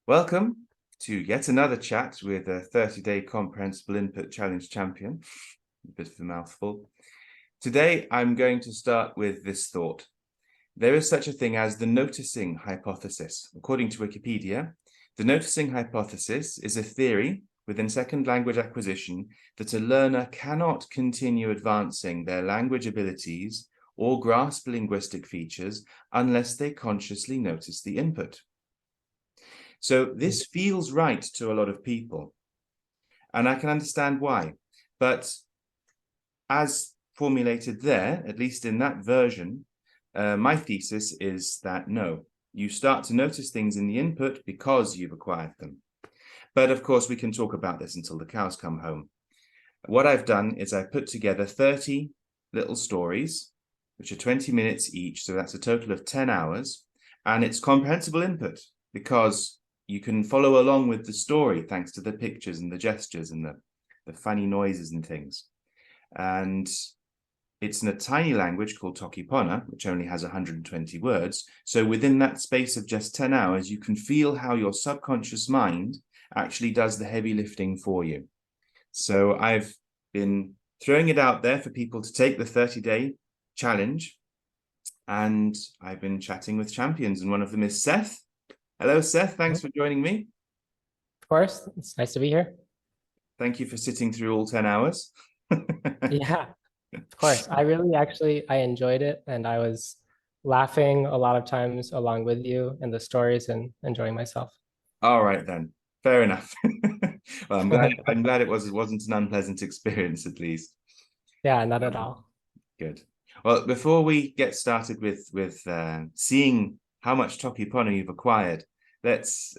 Welcome to yet another chat with a 30-day Comprehensible Input Challenge Champion. A bit of a mouthful. Today, I'm going to start with this thought. There is such a thing as the noticing hypothesis. According to Wikipedia, the noticing hypothesis is a theory within second language acquisition that a learner cannot continue advancing their language abilities or grasp linguistic features unless they consciously notice the input. So this feels right to a lot of people, and I can understand why. But as formulated there, at least in that version, my thesis is that no, you start to notice things in the input because you've acquired them. But of course, we can talk about this until the cows come home. What I've done is I've put together 30 little stories, which are 20 minutes each. So that's a total of 10 hours. And it's comprehensible input because you can follow along with the story thanks to the pictures and the gestures and the funny noises and things. And it's in a tiny language called Toki Pona, which only has 120 words. So within that space of just 10 hours, you can feel how your subconscious mind actually does the heavy lifting for you. So I've been throwing it out there for people to take the 30-day challenge. And I've been chatting with champions, and one of them is Seth. Hello, Seth. Thanks for joining me. Of course. It's nice to be here. Thank you for sitting through all 10 hours. Yeah, of course. I enjoyed it, and I was laughing a lot of times along with you in the stories and enjoying myself. All right, then. Fair enough. Well, I'm glad it wasn't an unpleasant experience, at least. Yeah, not at all. Good. Well, before we get started with seeing how much Toki Pona you've acquired, let's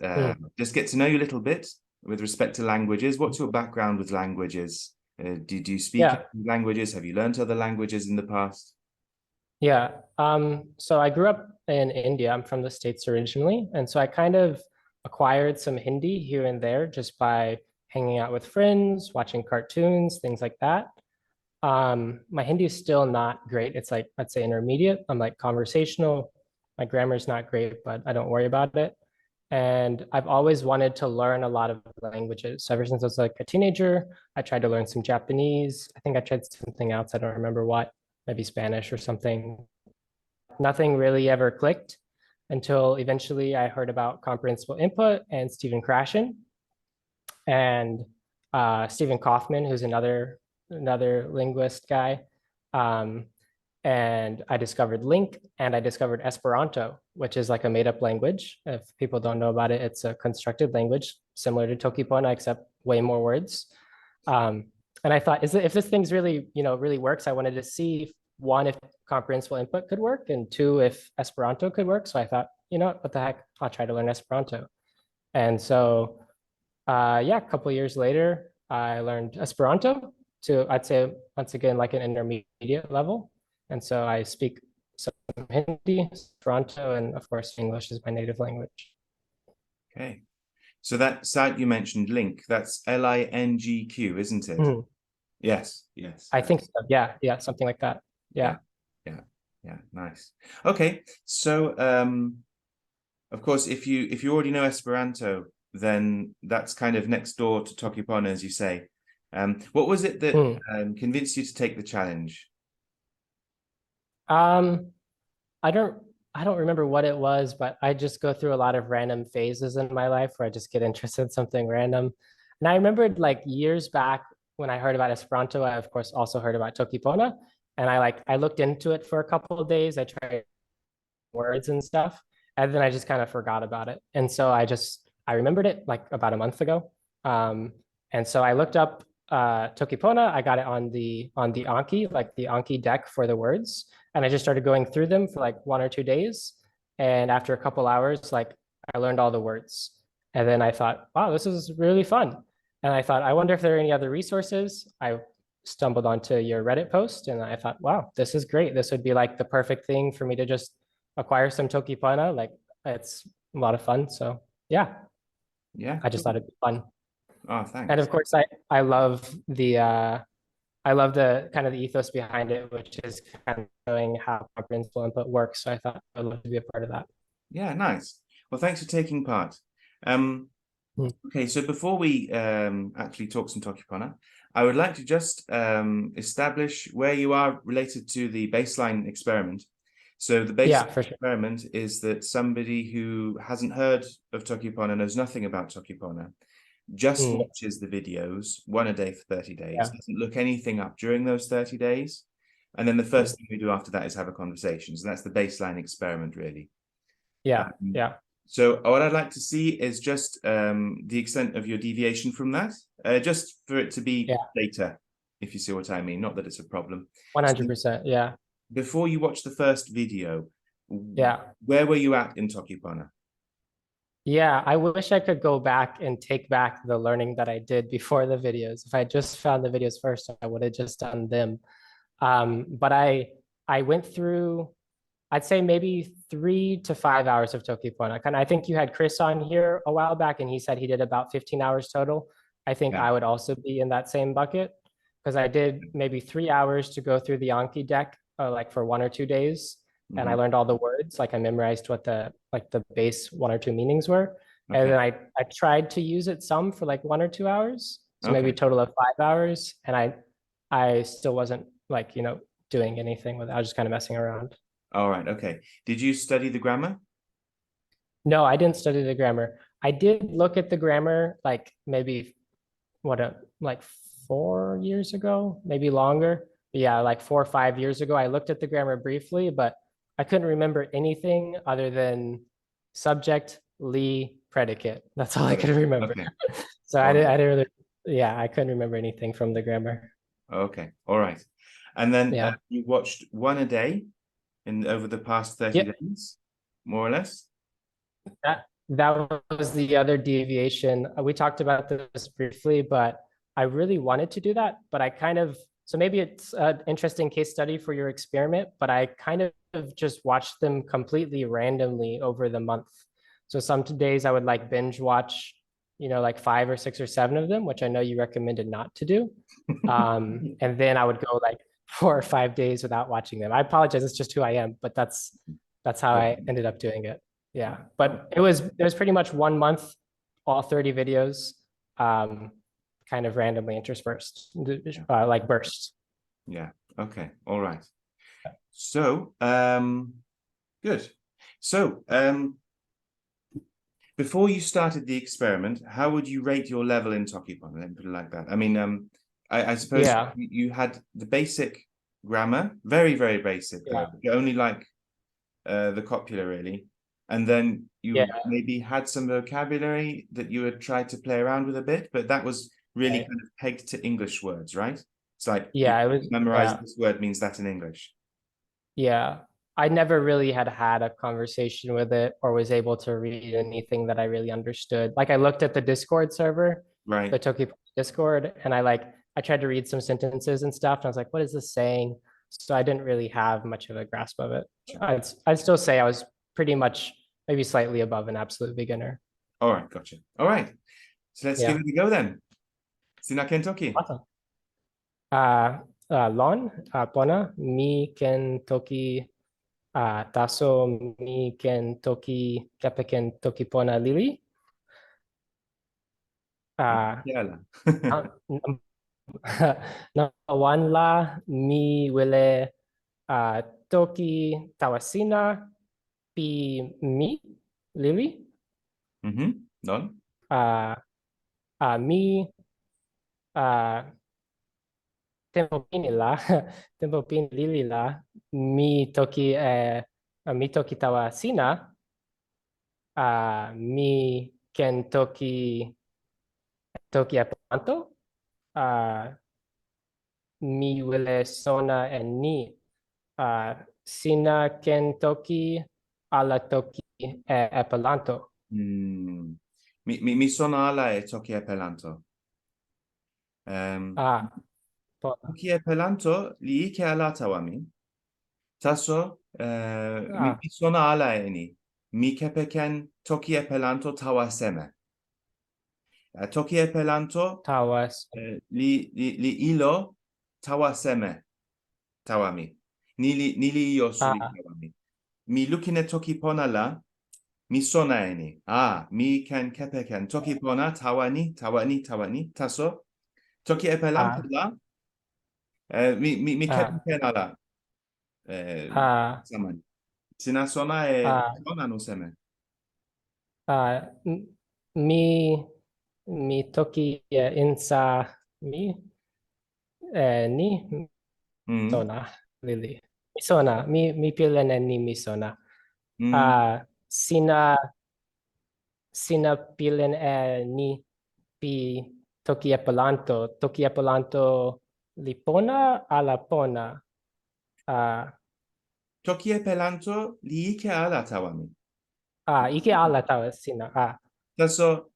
just get to know you a little bit with respect to languages. What's your background with languages? Do you speak languages? Have you learned other languages in the past? Yeah. So I grew up in India. I'm from the States originally. And so I kind of acquired some Hindi here and there just by hanging out with friends, watching cartoons, things like that. My Hindi is still not great. It's like, I'd say intermediate. I'm like conversational. My grammar is not great, but I don't worry about it. And I've always wanted to learn a lot of languages. So ever since I was like a teenager, I tried to learn some Japanese. I think I tried something else. I don't remember what, maybe Spanish or something. Nothing really ever clicked until eventually I heard about comprehensible input and Stephen Krashen and Stephen Kaufman, who's another linguist guy. And I discovered Link and I discovered Esperanto, which is like a made up language. If people don't know about it, it's a constructed language similar to Toki Pona, except way more words. And I thought, if this thing's really, really works, I wanted to see one, if comprehensible input could work, and two, if Esperanto could work. So I thought, what the heck, I'll try to learn Esperanto. And so, a couple of years later, I learned Esperanto to, I'd say, once again, like an intermediate level. And so I speak some Hindi, Esperanto, and of course, English is my native language. Okay. So that site you mentioned, Link, that's LINGQ, isn't it? Mm. Yes. I think so. Yeah, something like that. Yeah. Nice. Okay. So of course, if you already know Esperanto, then that's kind of next door to Toki Pona, as you say. What was it that convinced you to take the challenge? I don't remember what it was, but I just go through a lot of random phases in my life where I just get interested in something random. And I remembered like years back when I heard about Esperanto, I of course also heard about Toki Pona. And I looked into it for a couple of days. I tried words and stuff, and then I just kind of forgot about it. And so I remembered it like about a month ago. And so I looked up Toki Pona. I got it on the Anki, like the Anki deck for the words. And I just started going through them for like 1 or 2 days. And after a couple hours, like I learned all the words. And then I thought, wow, this is really fun. And I thought, I wonder if there are any other resources. I stumbled onto your Reddit post and I thought, wow, this is great. This would be like the perfect thing for me to just acquire some Toki Pona. Like it's a lot of fun. So yeah, I just thought it'd be fun. Oh, thanks. And of course, I love the kind of the ethos behind it, which is kind of showing how comprehensible input works. So I thought I'd love to be a part of that. Yeah, nice. Well, thanks for taking part. Hmm. Okay, so before we actually talk some Toki Pona, I would like to just establish where you are related to the baseline experiment. So the Yeah, baseline for sure. experiment is that somebody who hasn't heard of Toki Pona, knows nothing about Toki Pona, just Hmm. watches the videos, one a day for 30 days, Yeah. doesn't look anything up during those 30 days. And then the Hmm. first thing we do after that is have a conversation. So that's the baseline experiment, really. Yeah. Um, Yeah. so what I'd like to see is just the extent of your deviation from that, just for it to be Yeah. data, if you see what I mean. Not that it's a problem. So 100%. Yeah. before you watch the first video, Yeah. where were you at in Toki Pona? Yeah. I wish I could go back and take back the learning that I did before the videos. If I just found the videos first, I would have just done them. But I went through, I'd say maybe 3 to 5 hours of Toki Pona. I think you had Chris on here a while back, and he said he did about 15 hours total. I think Yeah. I would also be in that same bucket because I did maybe 3 hours to go through the Anki deck, like for 1 or 2 days, and I Mhm. learned all the words. Like I memorized what the base one or two meanings were, and Okay. then I tried to use it some for like 1 or 2 hours, so maybe a Okay. total of 5 hours, and I still wasn't like doing anything with it. I was just kind of messing around. All right. Okay. Did you study the grammar? No, I didn't study the grammar. I did look at the grammar like maybe like 4 years ago, maybe longer. Yeah, like 4 or 5 years ago, I looked at the grammar briefly, but I couldn't remember anything other than subject, Lee, predicate. That's all I Got could it. remember. Okay. So All right. I didn't really, yeah, I couldn't remember anything from the grammar. Okay. All right. And then Yeah. you watched one a day in over the past 30 Yep. days, more or less? That was the other deviation. We talked about this briefly, but I really wanted to do that, but I kind of so maybe it's an interesting case study for your experiment, but I kind of just watched them completely randomly over the month. So some days I would like binge watch, like 5 or 6 or 7 of them, which I know you recommended not to do. And then I would go like 4 or 5 days without watching them. I apologize, it's just who I am, but that's how I Okay. ended up doing it. Yeah, but it was pretty much 1 month, all 30 videos, um, kind of randomly interspersed, like bursts. Yeah. Okay. All right. So, good. So, before you started the experiment, how would you rate your level in Toki Pona? Let me put it like that. I mean, I suppose Yeah, you had the basic grammar, very, very basic, yeah, you only like the copula really. And then yeah, you maybe had some vocabulary that you had tried to play around with a bit, but that was really right. kind of pegged to English words, right? It's like you Yeah, it was, memorize yeah, this word means that in English. yeah. I never really had a conversation with it or was able to read anything that I really understood. Like I looked at the Discord server, Right. the Toki Discord, and I tried to read some sentences and stuff, and I was like, what is this saying? So I didn't really have much of a grasp of it. I'd still say I was pretty much maybe slightly above an absolute beginner. All right, gotcha. All right. So let's give Yeah. it a go then. Sina Kentucky. Awesome. Lon, Pona, mi ken toki taso mi ken toki kepeken toki pona lili. Yala. Na one la mi wile toki tawasina pi mi lili. Mm-hmm. None. Uh, mi tempo pini la tempo pini lili la mi toki tawasina mi ken toki apanto mi wile sona en ni sina ken toki ala toki apalanto. Mm. Mi sono alla e Toki e Pelanto. Um, Ah, po, Toki e Pelanto li ike ala tawami. Taso, ah, mi sono alla e ni. Mi kepeken Toki e Pelanto tawaseme. Toki e Pelanto tawas. li ilo tawaseme tawami. Nili io suli Ah, tawami. Mi lukine Toki Pona la mi sona eni. Mi ken kepeken. Toki pona tawani taso. Toki epelanto la. Mi kepeken ala. Saman. Sina sona sona no seme. Mi mi toki insa mi ni Mm. sona lili. Mi sona mi pilin ni mi sona. Mm. Sina sina pilin ni pi toki epelanto li pona ala pona. Toki epelanto li ike ala tawami. Ike ala tawa sina. Taso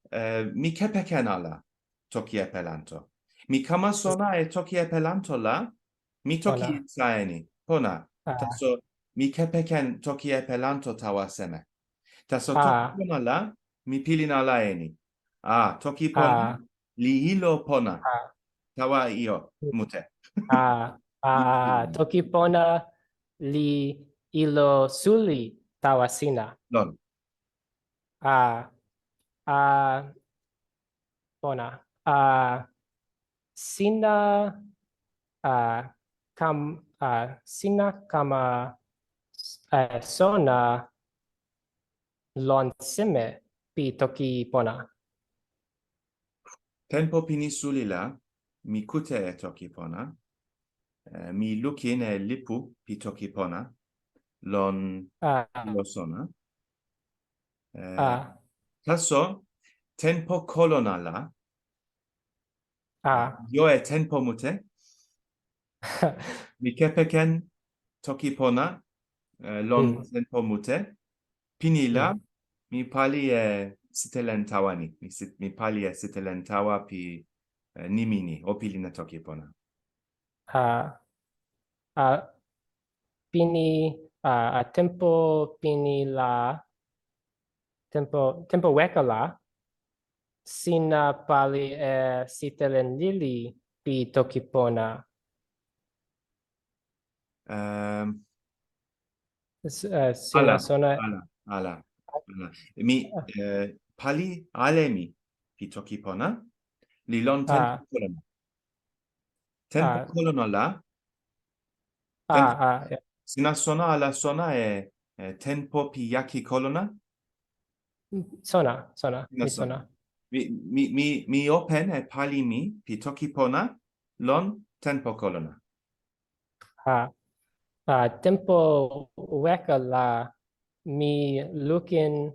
mi kepeken ala toki epelanto. Mi kama sona toki epelanto la. Mi toki Pona. saeni. Pona. Taso mi kepeken toki epelanto tawa seme. Taso toki pona la. Mi pilin ala eni. Toki pona. Li hilo pona. Tawa io. Mute. Toki pona li ilo suli tawa sina. Lon. Ah, pona. Sina sina kama sona lon sime pi toki pona. Tenpo pinisuli la. Mi kute e toki pona. Mi lukin e lipu pi toki pona. Lon Ah, ilo sona. ah, Taso, tenpo kolona la. ah. Yo e tenpo mute. Mi kepeken toki pona. Lon Hmm, tenpo mute. Pini la. hmm. Mi pali e sitelen tawa ni. Mi pali e sitelen tawa pi nimini. O pili na toki pona. Ah, ah, pini tempo pini la tempo weka la sina pali sitelen lili pi toki pona. Um, Sina ala, sona ala. Mi pali alemi pi toki pona. Li lon tenpo ah kolona. Tenpo ah kolona la. yeah. Sina sona ala sona tenpo pi yaki kolona. Sona Sina mi sona. sona Mi open e pali mi pi toki pona lon tenpo kolona. ah tempo weka la mi lukin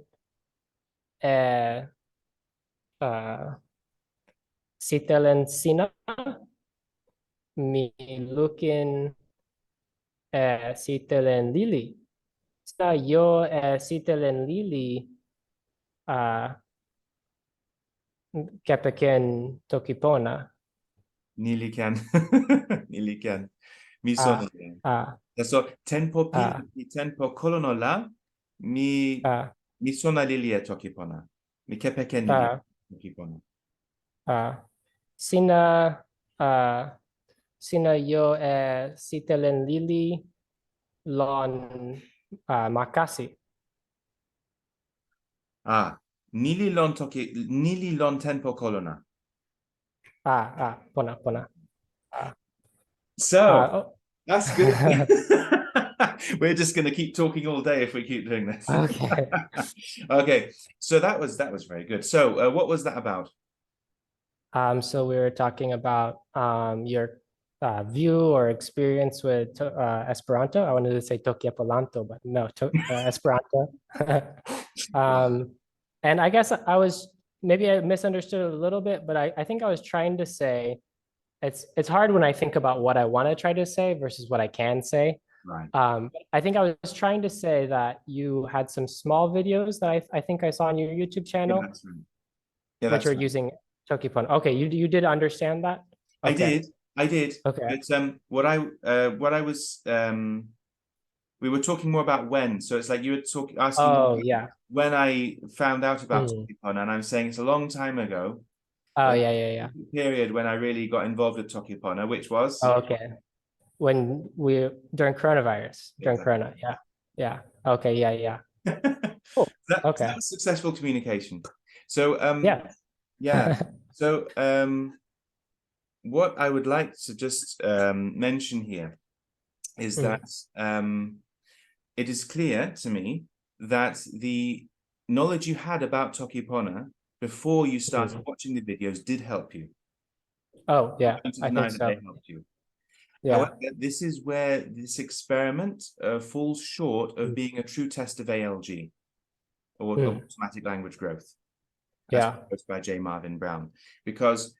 eh ah sitelen sina mi lukin sitelen lili. Sa yo sitelen lili uh, kepeken tokipona. Nili ken. Nili ken. Mi sona. Ah, ah, So tenpo pili ah, pi tenpo kolona la. Mi ah, mi sona lili e toki pona. Mi kepeken lili ah, toki pona. ah. Sina sina yo sitelen lili lon makasi. Nili lon tenpo kolona. Pona. Ah, So oh. that's good. We're just going to keep talking all day if we keep doing this. Okay. Okay, so that was very good. So what was that about? So we were talking about your view or experience with Esperanto. I wanted to say Toki Apolanto, but no, Esperanto. um, and I guess maybe I misunderstood a little bit, but I think I was trying to say it's hard when I think about what I want to try to say versus what I can say. Right. I think I was trying to say that you had some small videos that I think I saw on your YouTube Yeah, channel, that's right. Yeah, which that's are right. using Toki Pona. Okay, you did understand that? I Okay. did. Okay. But what I was we were talking more about when. So it's like you were asking Oh, yeah. when I found out about Mm. Toki Pona, and I'm saying it's a long time ago. Oh, But yeah. period when I really got involved with Toki Pona, which was Oh, okay. When during coronavirus, during exactly. Corona. Yeah. Yeah. Okay. Yeah. Cool. Okay. that was successful communication. So Yeah. yeah. So what I would like to just mention here is that it is clear to me that the knowledge you had about Toki Pona before you started watching the videos did help you. Oh, I'm yeah, not going to I deny think that so. they helped you. Yeah. However, this is where this experiment falls short of being a true test of ALG, or automatic language growth, as Yeah. proposed by J. Marvin Brown. Because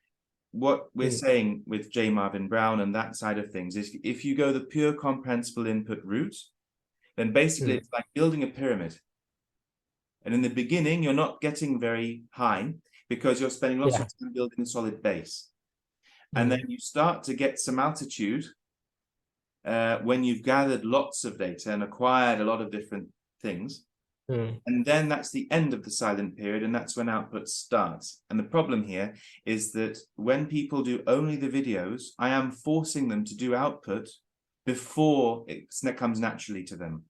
what we're saying with J. Marvin Brown and that side of things is if you go the pure comprehensible input route, then basically it's like building a pyramid. And in the beginning, you're not getting very high because you're spending lots of time building a solid base. And then you start to get some altitude when you've gathered lots of data and acquired a lot of different things. And then that's the end of the silent period, and that's when output starts. And the problem here is that when people do only the videos, I am forcing them to do output before it comes naturally to them.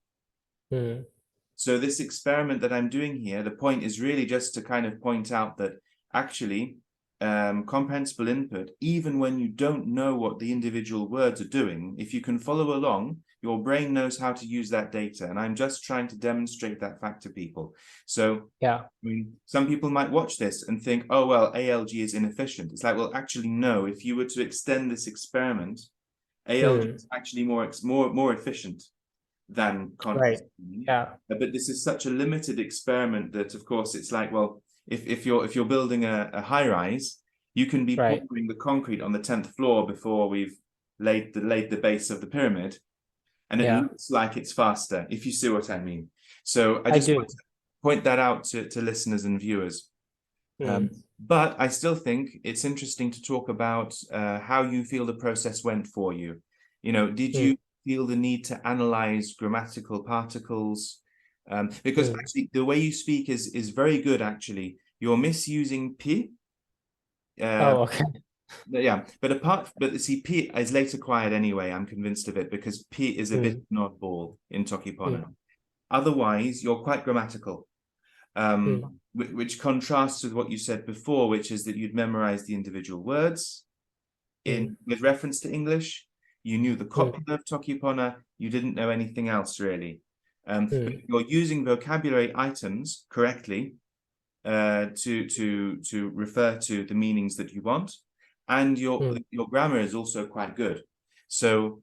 So this experiment that I'm doing here, the point is really just to kind of point out that actually comprehensible input, even when you don't know what the individual words are doing, if you can follow along, your brain knows how to use that data. And I'm just trying to demonstrate that fact to people. So yeah, I mean, some people might watch this and think, oh, well, ALG is inefficient. It's like, well, actually, no, if you were to extend this experiment, ALG is actually more efficient than right. context. Yeah. But this is such a limited experiment that, of course, it's like, well, if you're building a high rise, you can be Right. pouring the concrete on the 10th floor before we've laid the base of the pyramid, and it looks like it's faster, if you see what I mean. So I just do. want to point that out to listeners and viewers. But I still think it's interesting to talk about how you feel the process went for you. You know, did you feel the need to analyze grammatical particles? Because actually the way you speak is very good, actually. You're misusing P. Oh, okay. Yeah, but see, P is late acquired anyway. I'm convinced of it because P is a bit of an oddball in Toki Pona. Otherwise, you're quite grammatical, which contrasts with what you said before, which is that you'd memorize the individual words with reference to English. You knew the copula of Toki Pona. You didn't know anything else really. But you're using vocabulary items correctly to refer to the meanings that you want, and your grammar is also quite good. So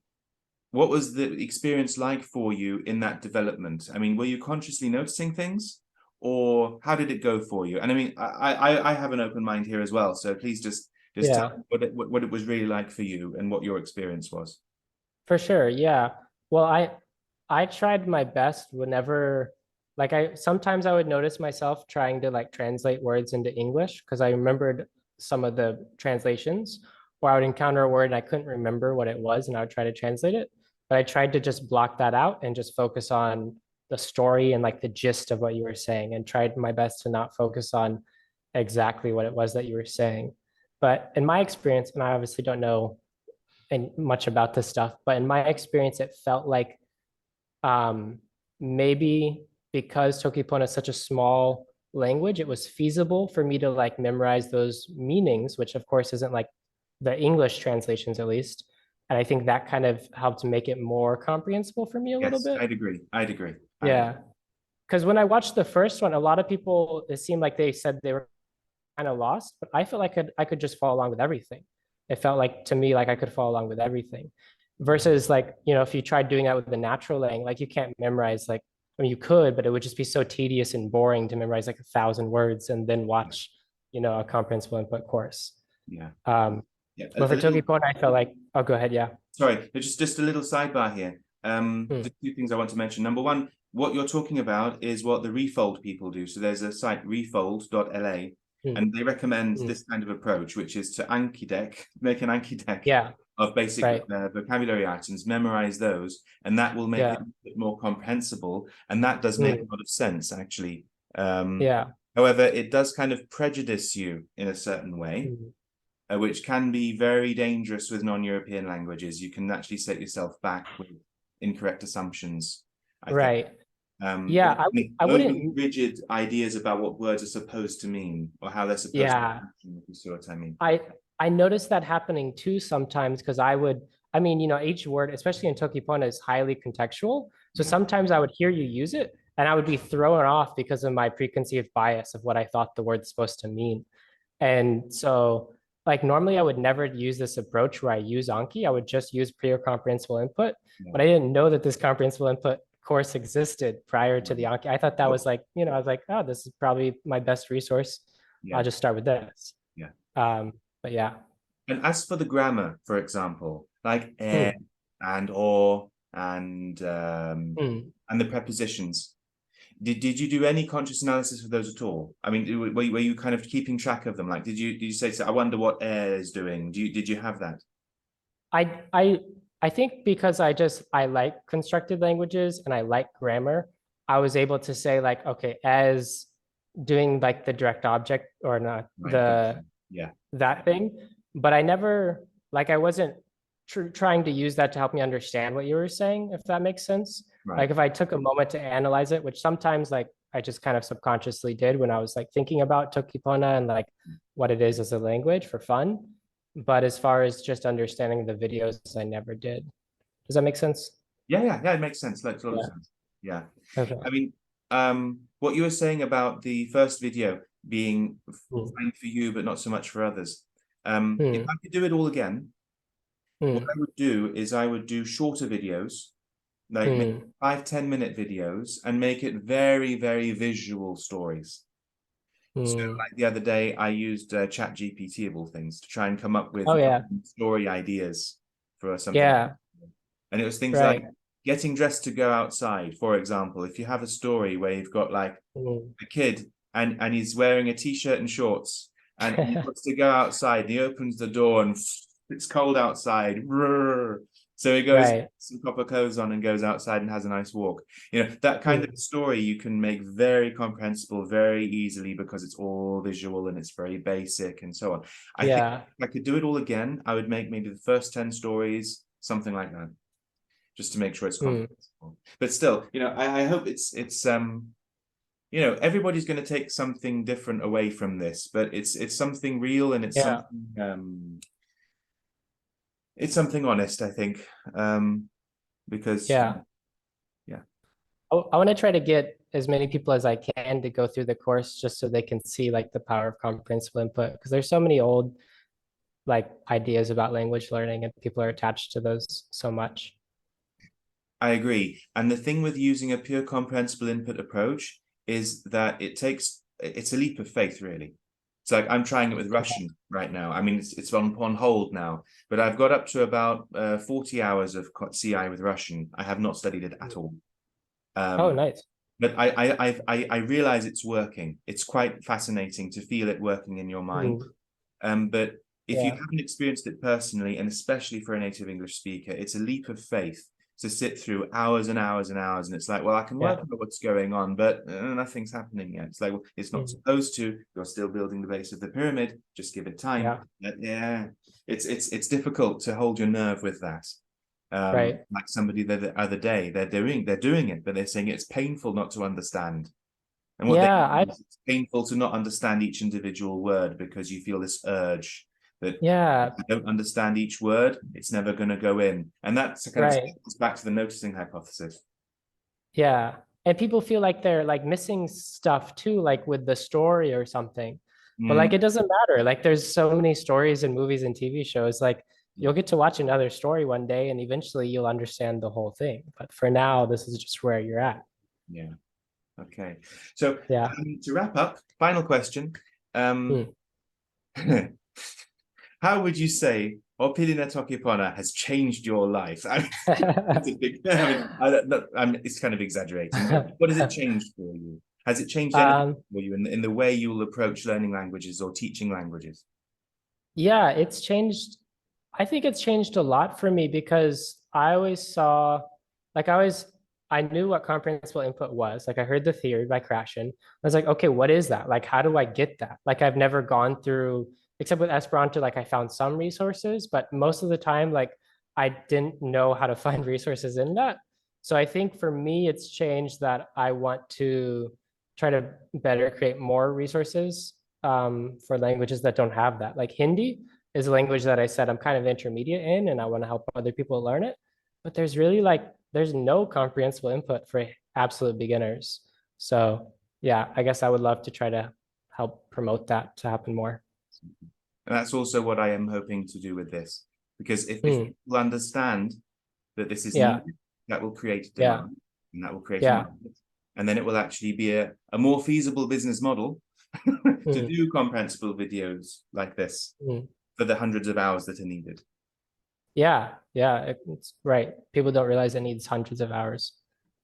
what was the experience like for you in that development? I mean, were you consciously noticing things, or how did it go for you? And I mean, I have an open mind here as well, so please just tell me what it was really like for you and what your experience was. For sure. Yeah. Well, I tried my best whenever, like, sometimes I would notice myself trying to like translate words into English because I remembered some of the translations, or I would encounter a word and I couldn't remember what it was and I would try to translate it. But I tried to just block that out and just focus on the story and like the gist of what you were saying, and tried my best to not focus on exactly what it was that you were saying. But in my experience, and I obviously don't know and much about this stuff, but in my experience, it felt like maybe because Toki Pona is such a small language, it was feasible for me to like memorize those meanings, which of course isn't like the English translations at least. And I think that kind of helped make it more comprehensible for me a little Yes, bit. I'd agree. Yeah. Because when I watched the first one, a lot of people, it seemed like they said they were kind of lost, but I felt like I could just follow along with everything. It felt like to me like I could follow along with everything. Versus like, you know, if you tried doing that with the natural language, like you can't memorize like, I mean you could, but it would just be so tedious and boring to memorize like 1,000 words and then watch, you know, a comprehensible input course. Yeah. Yeah. But for Toki Pona, I felt like, oh, go ahead, yeah. Sorry, just a little sidebar here. The two things I want to mention. Number one, what you're talking about is what the Refold people do. So there's a site, refold.la, and they recommend this kind of approach, which is to Anki deck, make an Anki deck of basic vocabulary items, memorize those, and that will make it a bit more comprehensible. And that does make a lot of sense, actually. However, it does kind of prejudice you in a certain way. Which can be very dangerous with non-European languages. You can actually set yourself back with incorrect assumptions, I think. Yeah, I Overly wouldn't. rigid ideas about what words are supposed to mean or how they're supposed to Yeah, function, if you see what I mean. I I noticed that happening too sometimes because I mean, each word, especially in Toki Pona, is highly contextual. So Yeah. sometimes I would hear you use it and I would be thrown off because of my preconceived bias of what I thought the word's supposed to mean. And so, like, normally I would never use this approach where I use Anki. I would just use pure comprehensible input. Yeah. But I didn't know that this comprehensible input course existed prior to the Anki. I thought that was like, I was like, oh, this is probably my best resource. I'll Yeah. just start with this. Yeah. But yeah. And as for the grammar, for example, like Hmm. and or Hmm. and the prepositions, did you do any conscious analysis of those at all? I mean, were you kind of keeping track of them? Like, did you say, so I wonder what air is doing? Did you have that? I I I think because I like constructed languages and I like grammar, I was able to say like, okay, as doing like the direct object or not Right. the Yeah. that thing, but I never like I wasn't trying to use that to help me understand what you were saying, if that makes sense. Right. Like if I took a moment to analyze it, which sometimes like I just kind of subconsciously did when I was like thinking about Toki Pona and like what it is as a language for fun. But as far as just understanding the videos, I never did. Does that make sense? Yeah. It makes sense. Makes a lot of Yeah. sense. Yeah. Okay. I mean, what you were saying about the first video being Hmm. fine for you, but not so much for others. If Hmm. I could do it all again, what Hmm. I would do is I would do shorter videos, like maybe Hmm. 5-10 minute videos, and make it very, very visual stories. So, Hmm. like the other day, I used Chat GPT of all things to try and come up with Oh yeah. story ideas for something. Yeah. And it was things like Right. getting dressed to go outside, for example. If you have a story where you've got like Hmm. a kid and he's wearing a t-shirt and shorts and he wants to go outside and he opens the door and it's cold outside. So he goes Right. some proper clothes on and goes outside and has a nice walk. That kind of Hmm. story you can make very comprehensible very easily because it's all visual and it's very basic and so on. I think Yeah. if I could do it all again, I would make maybe the first 10 stories, something like that, just to make sure it's Hmm. comprehensible. But still, I hope it's everybody's going to take something different away from this, but it's something real and Yeah. it's something honest, I think. Because Yeah. yeah, I want to try to get as many people as I can to go through the course just so they can see like the power of comprehensible input because there's so many old like ideas about language learning and people are attached to those so much. I agree. And the thing with using a pure comprehensible input approach is that it's a leap of faith, really. It's like I'm trying it with Russian right now. I mean, it's on hold now, but I've got up to about 40 hours of CI with Russian. I have not studied it at all. Oh, Um, nice. but I realize it's working. It's quite fascinating to feel it working in your mind. Mm, But if you yeah. haven't experienced it personally, and especially for a native English speaker, it's a leap of faith to sit through hours and hours and hours. And it's like, well, I can work Yeah. out what's going on, but nothing's happening yet. It's like, well, it's not Mm, supposed to. You're still building the base of the pyramid. Just give it time. yeah. Yeah, it's difficult to hold your nerve with that. Right. Like somebody the other day, they're doing it, but they're saying it's painful not to understand. And what they Yeah. mean is it's painful to not understand each individual word because you feel this urge that if Yeah. I don't understand each word, it's never going to go in. And that's kind of Right. back to the noticing hypothesis. Yeah. And people feel like they're like missing stuff too, like with the story or something. But like Mm, it doesn't matter. Like there's so many stories and movies and TV shows. Like yeah, you'll get to watch another story one day and eventually you'll understand the whole thing. But for now, this is just where you're at. yeah. Okay. So Yeah. to wrap up, final question. Um, Hmm. how would you say pilin Toki Pona has changed your life? I mean, it's a big, I mean, I don't know, it's kind of exaggerating, but what has it changed for you? Has it changed anything Um, for you in the way you'll approach learning languages or teaching languages? yeah, it's changed. I think it's changed a lot for me because I always saw, like, I knew what comprehensible input was. Like, I heard the theory by Krashen. I was like, okay, what is that? Like, how do I get that? Like, I've never gone through, except with Esperanto, like, I found some resources, but most of the time, like, I didn't know how to find resources in that. So I think for me, it's changed that I want to try to better create more resources for languages that don't have that. Like Hindi is a language that I said I'm kind of intermediate in, and I want to help other people learn it. But there's really there's no comprehensible input for absolute beginners. So yeah, I guess I would love to try to help promote that to happen more. And that's also what I am hoping to do with this, because if people understand that this is needed, that will create demand, and that will create a market, and then it will actually be a more feasible business model to do comprehensible videos like this for the hundreds of hours that are needed. Yeah, it's right. People don't realize it needs hundreds of hours.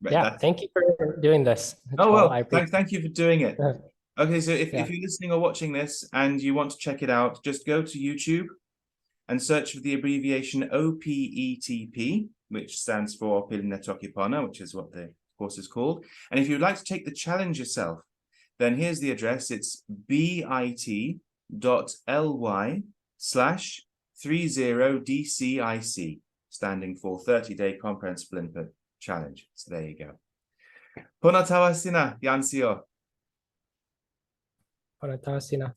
But yeah, thank you for doing this. Oh, Joel. well, thank you for doing it. Okay, so if Yeah. you're listening or watching this and you want to check it out, just go to YouTube and search for the abbreviation OPETP, which stands for Pilin Toki Pona, which is what the course is called. And if you'd like to take the challenge yourself, then here's the address. It's bit.ly/30DCIC, standing for 30-Day Comprehensible Input Challenge. So there you go. Pona tawasina, Yansio. Pona tawasina.